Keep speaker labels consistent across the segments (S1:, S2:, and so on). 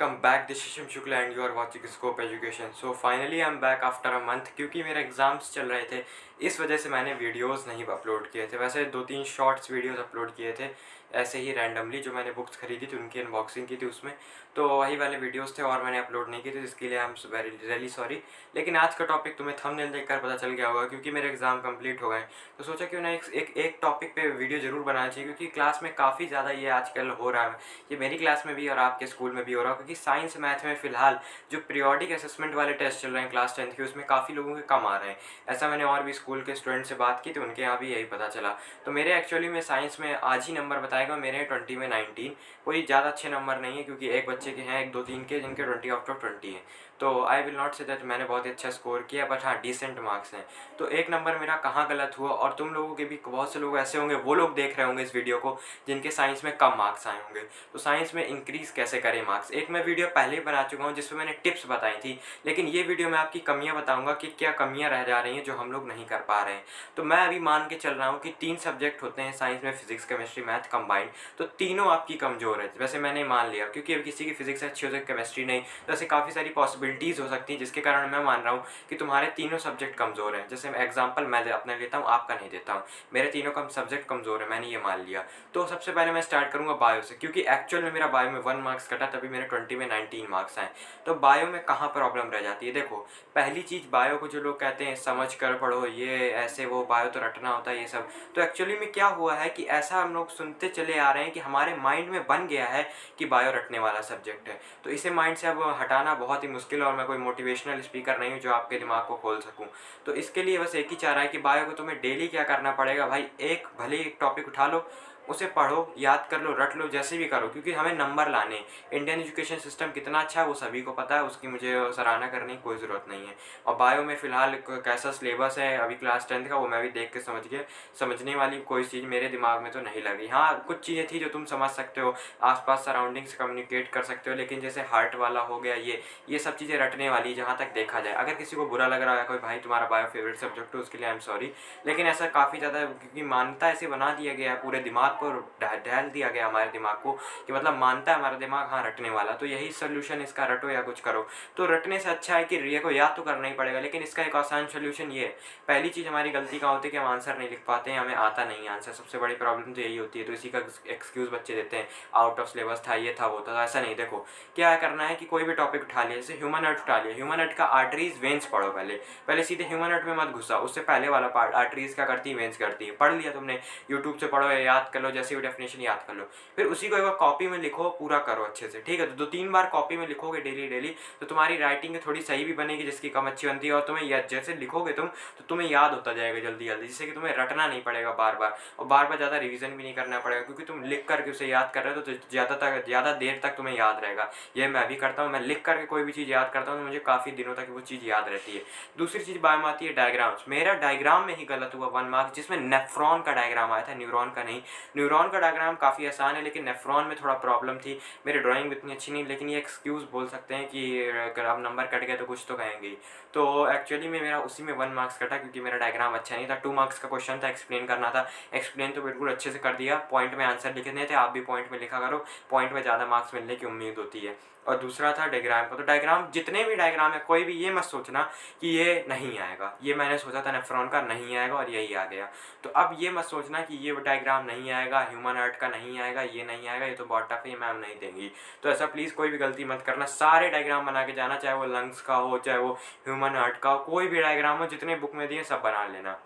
S1: Welcome back, this शिशिम Shukla and you are watching Scope Education. So finally I am back after a month, क्योंकि मेरे exams चल रहे थे। इस वजह से मैंने वीडियोस नहीं अपलोड किए थे। वैसे 2-3 शॉर्ट्स वीडियोस अपलोड किए थे ऐसे ही रैंडमली, जो मैंने बुक्स खरीदी थी उनकी अनबॉक्सिंग की थी उसमें, तो वही वाले वीडियोस थे और मैंने अपलोड नहीं किए थे, इसके लिए I am very really sorry. लेकिन आज का टॉपिक तुम्हें थंबनेल देखकर पता चल गया होगा, क्योंकि मेरे एग्ज़ाम कंप्लीट हो गए, तो सोचा क्यों ना एक टॉपिक पे वीडियो ज़रूर बनाना चाहिए, क्योंकि क्लास में काफ़ी ज़्यादा ये आजकल हो रहा है। ये मेरी क्लास में भी और आपके स्कूल में भी हो रहा है, क्योंकि साइंस मैथ में फ़िलहाल जो पीरियोडिक असेसमेंट वाले टेस्ट चल रहे हैं क्लास 10th के, उसमें काफ़ी लोगों के कम आ रहे हैं। ऐसा मैंने और भी स्कूल के स्टूडेंट से बात की, तो उनके यहाँ भी यही पता चला। तो मेरे एक्चुअली में साइंस में आज ही नंबर बताएगा, मेरे 20 में 19, कोई ज़्यादा अच्छे नंबर नहीं है, क्योंकि एक बच्चे के हैं, 1 2 3 के जिनके 20 आउट ऑफ 20 हैं। तो I will not say that मैंने बहुत ही अच्छा स्कोर किया, बट हाँ डिसेंट मार्क्स हैं। तो एक नंबर मेरा कहाँ गलत हुआ, और तुम लोगों के भी बहुत से लोग ऐसे होंगे, वो लोग देख रहे होंगे इस वीडियो को जिनके साइंस में कम मार्क्स आए होंगे। तो साइंस में इंक्रीज़ कैसे करें मार्क्स, एक मैं वीडियो पहले ही बना चुका हूँ जिसमें मैंने टिप्स बताई थी, लेकिन ये वीडियो में आपकी कमियाँ बताऊँगा कि क्या कमियाँ रह जा रही हैं जो हम लोग नहीं कर पा रहे हैं। तो मैं अभी मान के चल रहा हूँ कि 3 सब्जेक्ट होते हैं साइंस में, फिजिक्स केमिस्ट्री मैथ कंबाइंड, तो तीनों आपकी कमज़ोर है। वैसे मैंने मान लिया, क्योंकि अब किसी की फिजिक्स अच्छी हो सकती है, केमिस्ट्री नहीं, तो ऐसे काफ़ी सारी पॉसिबिलिटीज़ हो सकती हैं, जिसके कारण मैं मान रहा हूँ कि तुम्हारे तीनों सब्जेक्ट कमज़ोर हैं। जैसे एग्जाम्पल मैं अपना लेता हूँ, आपका नहीं देता हूँ, मेरे तीनों का सब्जेक्ट कमज़ोर है, मैंने ये मान लिया। तो सबसे पहले मैं स्टार्ट करूँगा बायो से, क्योंकि एक्चुअल में मेरा बायो में 1 मार्क्स कटा, तभी मेरे 20 में 19 मार्क्स आए। तो बायो में कहाँ प्रॉब्लम रह जाती है? देखो, पहली चीज़, बायो को जो लोग कहते हैं समझ कर पढ़ो, ये ऐसे वो बायो तो रटना होता है, ये सब तो एक्चुअली में क्या हुआ है कि ऐसा हम लोग सुनते चले आ रहे हैं कि हमारे माइंड में बन गया है कि बायो रटने वाला सब्जेक्ट है। तो इसे माइंड से अब हटाना बहुत ही मुश्किल है, और मैं कोई मोटिवेशनल स्पीकर नहीं हूँ जो आपके दिमाग को खोल सकूँ। तो इसके लिए बस एक ही चाह रहा है कि बायो को तुम्हें डेली क्या करना पड़ेगा भाई, एक भले ही एक टॉपिक उठा लो, उसे पढ़ो, याद कर लो, रट लो, जैसे भी करो, क्योंकि हमें नंबर लाने हैं। इंडियन एजुकेशन सिस्टम कितना अच्छा है वो सभी को पता है, उसकी मुझे सराहना करने की कोई ज़रूरत नहीं है। और बायो में फ़िलहाल कैसा सिलेबस है अभी क्लास 10th का, वो मैं भी देख के समझ गया। समझने वाली कोई चीज़ मेरे दिमाग में तो नहीं लगी। हाँ, कुछ चीज़ें थी जो तुम समझ सकते हो, आसपास सराउंडिंग से कम्युनिकेट कर सकते हो, लेकिन जैसे हार्ट वाला हो गया, ये सब चीज़ें रटने वाली, जहाँ तक देखा जाए। अगर किसी को बुरा लग रहा है कोई भाई तुम्हारा बायो फेवरेट सब्जेक्ट है, उसके लिए आई एम सॉरी, लेकिन ऐसा काफ़ी ज़्यादा, क्योंकि मान्यता ऐसे बना दिया गया है, पूरे दिमाग को ढाल दिया गया हमारे दिमाग को, कि मतलब मानता है हमारा दिमाग हाँ रटने वाला, तो यही सोल्यूशन इसका, रटो या कुछ करो। तो रटने से अच्छा है कि ये को याद तो करना ही पड़ेगा, लेकिन इसका एक आसान सोल्यूशन ये है। पहली चीज़, हमारी गलती क्या होती है कि हम आंसर नहीं लिख पाते हैं, हमें आता नहीं है आंसर, सबसे बड़ी प्रॉब्लम तो यही होती है। तो इसी का एक्सक्यूज़ बच्चे देते हैं, आउट ऑफ सिलेबस था, ये था, वो था। तो ऐसा नहीं, देखो क्या करना है कि कोई भी टॉपिक उठा लिया, जैसे ह्यूमन हार्ट उठा लिया, ह्यूमन हार्ट का आर्टरीज वेन्स पढ़ो। पहले सीधे ह्यूमन हार्ट में मत घुसा, उससे पहले वाला पार्ट, आर्टरीज क्या करती है, वेन्स करती है। पढ़ लिया तुमने, यूट्यूब से पढ़ो या याद कर लो, जैसे भी डेफिनेशन याद कर लो, फिर उसी को एक बार कॉपी में लिखो, पूरा करो अच्छे से, ठीक है। तो 2-3 बार कॉपी में लिखोगे डेली, तो तुम्हारी राइटिंग थोड़ी सही भी बनेगी, जिसकी कम अच्छी बनती है, और तुम्हें जैसे लिखोगे तुम, तो तुम्हें याद होता जाएगा जल्दी, जिससे कि तुम्हें रटना नहीं पड़ेगा बार बार, और बार बार ज़्यादा रिवीजन भी नहीं करना पड़ेगा, क्योंकि तुम लिख करके उसे याद कर रहे हो, तो ज़्यादा देर तक तुम्हें याद रहेगा। ये मैं भी करता हूँ, मैं लिख करके कोई भी चीज़ याद करता हूँ तो मुझे काफ़ी दिनों तक वो चीज़ याद रहती है। दूसरी चीज़ बायो में आती है डायग्राम्स। मेरा डायग्राम में ही गलत हुआ 1 मार्क्स, जिसमें नेफ्रॉन का डायग्राम आया था, न्यूरॉन का नहीं। न्यूरॉन का डायग्राम काफ़ी आसान है, लेकिन नेफ्रॉन में थोड़ा प्रॉब्लम थी। मेरी ड्राइंग भी इतनी अच्छी नहीं, लेकिन ये एक्सक्यूज़ बोल सकते हैं कि अगर अब नंबर कट गया तो कुछ तो कहेंगे। तो एक्चुअली में मेरा उसी में 1 मार्क्स कटा, क्योंकि मेरा डायग्राम अच्छा नहीं था। 2 मार्क्स का क्वेश्चन था, एक्सप्लेन करना था, एक्सप्लेन तो बिल्कुल अच्छे से कर दिया, पॉइंट में आंसर लिखने थे। आप भी पॉइंट में लिखा करो, पॉइंट में ज़्यादा मार्क्स मिलने की उम्मीद होती है। और दूसरा था डायग्राम का। तो डायग्राम, जितने भी डायग्राम है, कोई भी ये मत सोचना कि ये नहीं आएगा। ये मैंने सोचा था नेफ्रॉन का नहीं आएगा और यही आ गया। तो अब ये मत सोचना कि ये डायग्राम नहीं आएगा, ह्यूमन हार्ट का नहीं आएगा, ये नहीं आएगा, ये तो बहुत टफ है, ये मैम नहीं देंगी। तो ऐसा प्लीज़ कोई भी गलती मत करना, सारे डायग्राम बना के जाना, चाहे वो लंग्स का हो, चाहे वो ह्यूमन हार्ट का हो, कोई भी डायग्राम हो, जितने बुक में दिए सब बना लेना।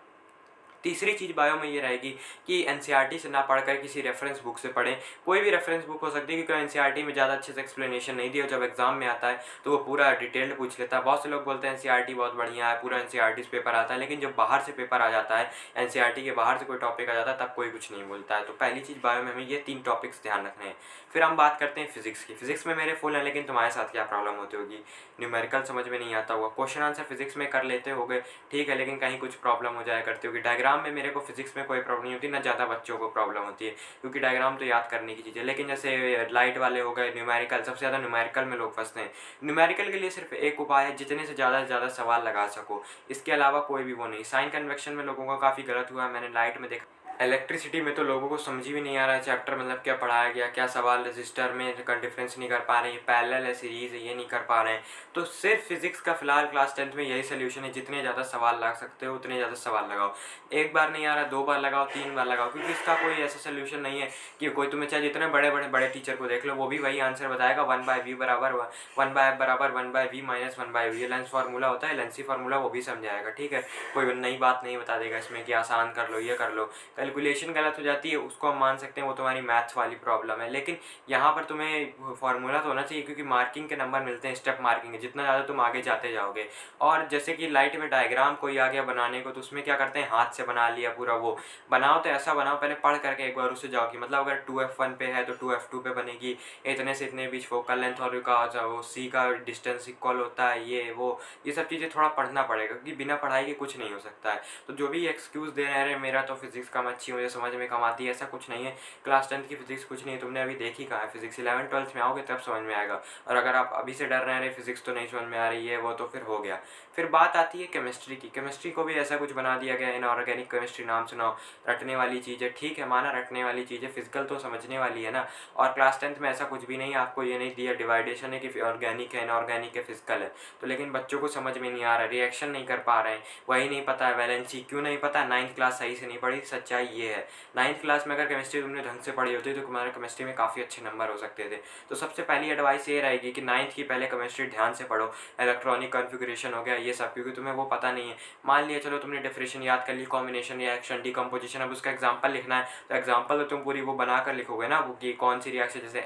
S1: तीसरी चीज़ बायो में ये रहेगी कि एनसीईआरटी से ना पढ़कर किसी रेफरेंस बुक से पढ़ें। कोई भी रेफरेंस बुक हो सकती है, क्योंकि एनसीईआरटी में ज़्यादा अच्छे से एक्सप्लेनेशन नहीं दिया, जब एग्जाम में आता है तो वो पूरा डिटेल्ड पूछ लेता है। बहुत से लोग बोलते हैं एनसीईआरटी बहुत बढ़िया है, पूरा एनसीईआरटी से पेपर आता है, लेकिन जब बाहर से पेपर आ जाता है, एनसीईआरटी के बाहर से कोई टॉपिक आ जाता है, तब कोई कुछ नहीं बोलता है। तो पहली चीज़, बायो में हमें ये 3 टॉपिक्स ध्यान रखने हैं। फिर हम बात करते हैं फिजिक्स की। फिजिक्स में मेरे फुल है, लेकिन तुम्हारे साथ क्या प्रॉब्लम होती होगी, न्यूमेरिकल समझ में नहीं आता होगा, क्वेश्चन आंसर फिजिक्स में कर लेते होगे, ठीक है, लेकिन कहीं कुछ प्रॉब्लम हो जाया करती होगी। डायग्राम में मेरे को फिजिक्स में कोई प्रॉब्लम नहीं होती, ना ज़्यादा बच्चों को प्रॉब्लम होती है, क्योंकि डायग्राम तो याद करने की चीज़ है। लेकिन जैसे लाइट वाले हो गए, न्यूमेरिकल, सबसे ज़्यादा न्यूमेरिकल में लोग फंसते हैं। न्यूमेरिकल के लिए सिर्फ एक उपाय है, जितने से ज़्यादा सवाल लगा सको, इसके अलावा कोई भी वो नहीं। साइन कन्वेक्शन में लोगों का काफ़ी गलत हुआ है, मैंने लाइट में देखा। इलेक्ट्रिसिटी में तो लोगों को समझ ही भी नहीं आ रहा है चैप्टर मतलब क्या पढ़ाया गया, क्या सवाल रजिस्टर में का डिफरेंस नहीं कर पा रहे हैं, पैरेलल है, सीरीज है, ये नहीं कर पा रहे हैं। तो सिर्फ फिजिक्स का फिलहाल क्लास 10th में यही सोल्यूशन है, जितने ज़्यादा सवाल ला सकते हो उतने ज़्यादा सवाल लगाओ। एक बार नहीं आ रहा, 2 बार लगाओ, 3 बार लगाओ, क्योंकि इसका कोई ऐसा सोल्यूशन नहीं है कि कोई तुम्हें चाहे जितने बड़े बड़े बड़े टीचर को देख लो वो भी वही आंसर बताएगा, 1/v बराबर 1/f बराबर 1/v माइनस 1/v, ये लेंस फार्मूला होता है, लेंसी फार्मूला, वो भी समझाएगा, ठीक है। कोई नई बात नहीं बता देगा इसमें कि आसान कर लो, ये कर लो। कैलकुलेशन गलत हो जाती है उसको हम मान सकते हैं, वो तुम्हारी मैथ्स वाली प्रॉब्लम है, लेकिन यहाँ पर तुम्हें फार्मूला तो होना चाहिए, क्योंकि मार्किंग के नंबर मिलते हैं, स्टेप मार्किंग है, जितना ज़्यादा तुम आगे जाते जाओगे। और जैसे कि लाइट में डायग्राम कोई आ गया बनाने को, तो उसमें क्या करते हैं, हाथ से बना लिया पूरा, वो बनाओ तो ऐसा बनाओ, पहले पढ़ करके एक बार उससे जाओ कि मतलब अगर 2f1 पे है तो 2f2 पे बनेगी, इतने से इतने बीच फोकल लेंथ और का वो सी का डिस्टेंस इक्वल होता है, ये सब चीज़ें थोड़ा पढ़ना पड़ेगा, क्योंकि बिना पढ़ाई के कुछ नहीं हो सकता है। तो जो भी एक्सक्यूज़ दे रहे हैं मेरा तो फिजिक्स कम अच्छी मुझे समझ में कम आती है, ऐसा कुछ नहीं है। क्लास 10th की फिजिक्स कुछ नहीं है, तुमने अभी देखी कहाँ है फिजिक्स, 11th-12th में आओगे तब समझ में आएगा। और अगर आप अभी से डर रहे हैं फिजिक्स तो नहीं समझ में आ रही है, वो तो फिर हो गया। फिर बात आती है केमिस्ट्री की, केमिस्ट्री को भी ऐसा कुछ बना दिया गया, इनऑर्गेनिक केमिस्ट्री, नाम सुनाओ, रटने वाली चीज़ है, ठीक है, माना रटने वाली चीज़ है, फिजिकल तो समझने वाली है ना। और क्लास 10th में ऐसा कुछ भी नहीं, आपको ये नहीं दिया डिवाइडेशन है कि ऑर्गेनिक है, इनऑर्गेनिक है, फिजिकल है, तो लेकिन बच्चों को समझ में नहीं आ रहा, रिएक्शन नहीं कर पा रहे हैं, वही नहीं पता है, वैलेंसी क्यों नहीं पता, 9th क्लास सही से नहीं पढ़ी, सच्चाई ये है। 9th क्लास में अगर केमिस्ट्री तुमने ढंग से पढ़ी होती तो तुम्हारे केमिस्ट्री में काफ़ी अच्छे नंबर हो सकते थे। तो सबसे पहली एडवाइस ये रहेगी कि 9th की पहले केमिस्ट्री ध्यान से पढ़ो, इलेक्ट्रॉनिक कॉन्फ़िगरेशन हो गया ये सब, क्योंकि तुम्हें वो पता नहीं है। मान लिया चलो तुमने डिफरेंशिएशन याद कर ली, कॉम्बिनेशन, रिएक्शन, डिकम्पोजिशन, अब उसका एग्जाम्पल लिखना है, तो एग्जाम्पल तो तुम पूरी वो बना कर लिखोगे ना, वो कि कौन सी रिएक्शन, जैसे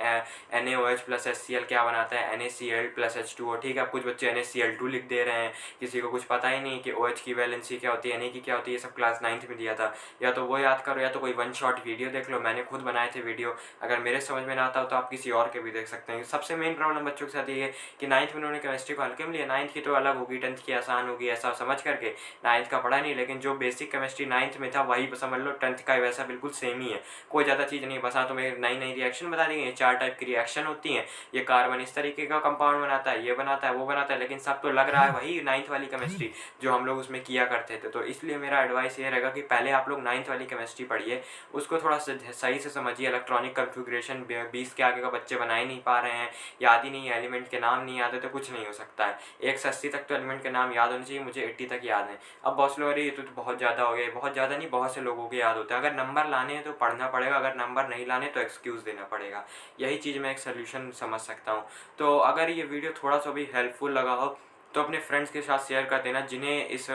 S1: NaOH प्लस HCl क्या बनाता है, NaCl प्लस H2O, ठीक है। अब कुछ बच्चे NaCl2 लिख दे रहे हैं, किसी को कुछ पता ही नहीं कि OH की वैलेंसी क्या होती है, Na की क्या होती है, ये सब क्लास 9th में दिया था। या तो वो याद करो, या तो कोई 1 शॉट वीडियो देख लो, मैंने खुद बनाए थे वीडियो, अगर मेरे समझ में ना आता हो तो आप किसी और के भी देख सकते हैं। सबसे मेन प्रॉब्लम बच्चों के साथ ये है कि 9th में उन्होंने केमिस्ट्री को हल्के में लिया, 9th की तो अलग होगी, 10th की आसान होगी, ऐसा समझ करके 9th का पढ़ा नहीं, लेकिन जो बेसिक केमिस्ट्री 9th में था वही समझ लो 10th का वैसा बिल्कुल सेम ही है, कोई ज़्यादा चीज़ नहीं। बस हाँ तुम्हें नई नई रिएक्शन बता दी गई, 4 टाइप की रिएक्शन होती हैं, ये कार्बन इस तरीके का कंपाउंड बनाता है, ये बनाता है, वो बनाता है, लेकिन सब तो लग रहा है वही 9th वाली केमिस्ट्री जो हम लोग उसमें किया करते थे। तो इसलिए मेरा एडवाइस ये रहेगा कि पहले आप लोग 9th वाली केमिस्ट्री पढ़िए, उसको थोड़ा सही से समझिए। इलेक्ट्रॉनिक कॉन्फ़िगरेशन 20 के आगे का बच्चे बना ही नहीं पा रहे हैं, याद ही नहीं है, एलिमेंट के नाम नहीं याद है, तो कुछ नहीं हो सकता है। 1 से 80 तक तो एलिमेंट के नाम याद होने चाहिए, मुझे 80 तक याद है। अब बहुत लोग, अरे ये तो बहुत ज़्यादा हो गया, बहुत ज़्यादा नहीं, बहुत से लोगों के याद होते हैं। अगर नंबर लाने हैं तो पढ़ना पड़ेगा, अगर नंबर नहीं लाने तो एक्सक्यूज़ देना पड़ेगा, यही चीज़ मैं एक सोल्यूशन समझ सकता हूँ। तो अगर ये वीडियो थोड़ा सा भी हेल्पफुल लगा हो तो अपने फ्रेंड्स के साथ शेयर कर देना जिन्हें इस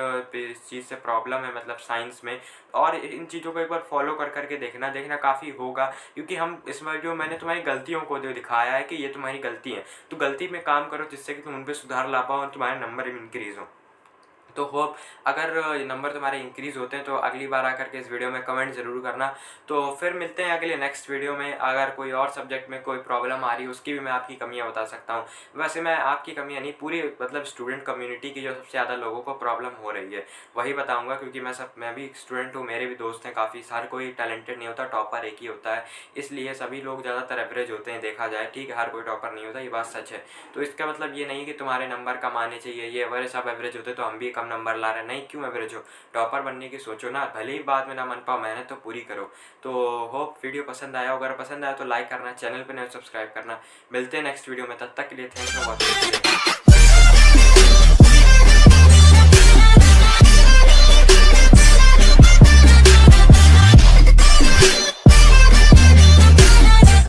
S1: चीज़ से प्रॉब्लम है, मतलब साइंस में, और इन चीज़ों को एक बार फॉलो कर करके देखना काफ़ी होगा, क्योंकि हम इस वीडियो मैंने तुम्हारी गलतियों को दिखाया है कि ये तुम्हारी गलती है, तो गलती में काम करो जिससे कि तुम उन पर सुधार ला पाओ और तुम्हारे नंबर भी इंक्रीज़ हो। तो होप अगर नंबर तुम्हारे इंक्रीज़ होते हैं तो अगली बार आकर के इस वीडियो में कमेंट ज़रूर करना। तो फिर मिलते हैं अगले नेक्स्ट वीडियो में। अगर कोई और सब्जेक्ट में कोई प्रॉब्लम आ रही है उसकी भी मैं आपकी कमियां बता सकता हूं। वैसे मैं आपकी कमियां नहीं, पूरी मतलब स्टूडेंट कम्युनिटी की जो सबसे ज़्यादा लोगों को प्रॉब्लम हो रही है वही बताऊँगा, क्योंकि मैं भी स्टूडेंट हूँ, मेरे भी दोस्त हैं काफ़ी, हर कोई टैलेंटेड नहीं होता, टॉपर एक ही होता है, इसलिए सभी लोग ज़्यादातर एवरेज होते हैं देखा जाए, ठीक है, हर कोई टॉपर नहीं होता, ये बात सच है। तो इसका मतलब ये नहीं कि तुम्हारे नंबर कम आने चाहिए, ये अगर सब एवरेज होते तो हम भी कम नंबर ला रहे हैं, नहीं, क्यों एवरेज हो, टॉपर बनने की सोचो ना, भले ही बाद में ना मन पाओ, मेहनत तो पूरी करो। तो होप वीडियो पसंद आया, अगर पसंद आया तो लाइक करना, चैनल पे नए सब्सक्राइब करना। मिलते हैं नेक्स्ट वीडियो में, तब तक के लिए थैंक्स फॉर वॉचिंग।